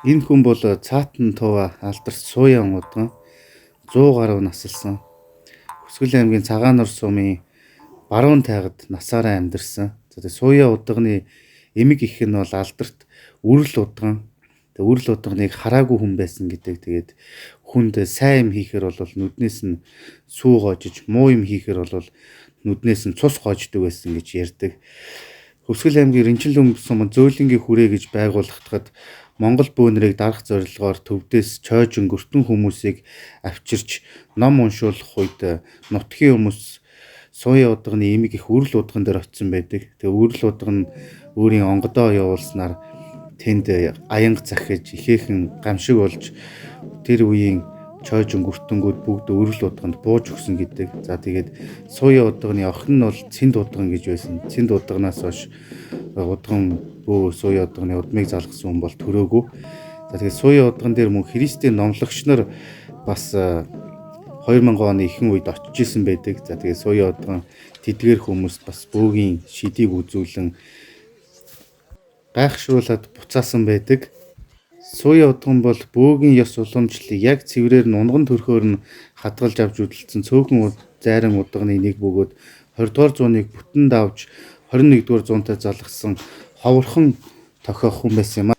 Энэ хүн бол цаатан тува алдарч Суян удган 100 гаруй насалсан. Хүсгэл аймгийн Цагаан ор сумын баруун тайгад насаараа амьдарсан. За Суян удганы эмэг их нь бол алдарт үрэл удган. Үрэл удганыг хараагүй хүн байсан гэдэг. Тэгээд хүнд сайн юм хийхээр бол нүднээс нь сүү гоожиж, муу юм хийхээр бол нүднээс нь цус гоождөг байсан гэж ярьдаг. Хүсгэл аймгийн Ринчил өнгө сумын зөөлөнгийн хүрээ гэж байгуулагдахад Монгол бөөнрийг дарах зорилгоор төвдөөс чойж өнгөртөн хүмүүсийг авчирч ном уншуулах үед нутгийн хүмүүс Суян удганы эмэг их үрэл удган дээр очисон байдаг. Тэгээ үрэл удган өөрийн онгодоо явуулснаар тэнд аянга захиж ихээхэн гамшиг болж тэр үеийн чойж өнгөртөнгүүд бүгд үрэл удганд бууж өгсөн гэдэг. За тэгээд Суян удганы охин нь бол Цэнд удган гэж байсан. Цэнд удганаас хойш удган бөө Суян удганы удмыг залгасан хүн бол төрөөгүй. За тэгээд Суян удган дээр мөн Христийн номлогч нар бас 2000 оны ихэнх үед очиж исэн байдаг. За тэгээд Суян удган тэдгээр хүмүүс бас бөөгийн шидийг үзүүлэн гайхшруулад буцаасан байдаг. Суян удган бол бөөгийн ёс уламжлалыг яг цэврээр нь унган төрхөөр нь хадгалж авч хөдөлсөн цөөхөн зайран удганы нэг бөгөөд 20 дугаар зууныг бүтэн давж 21 дугаар зуунтай залгасан ховорхон тохиох хүн байсан юм.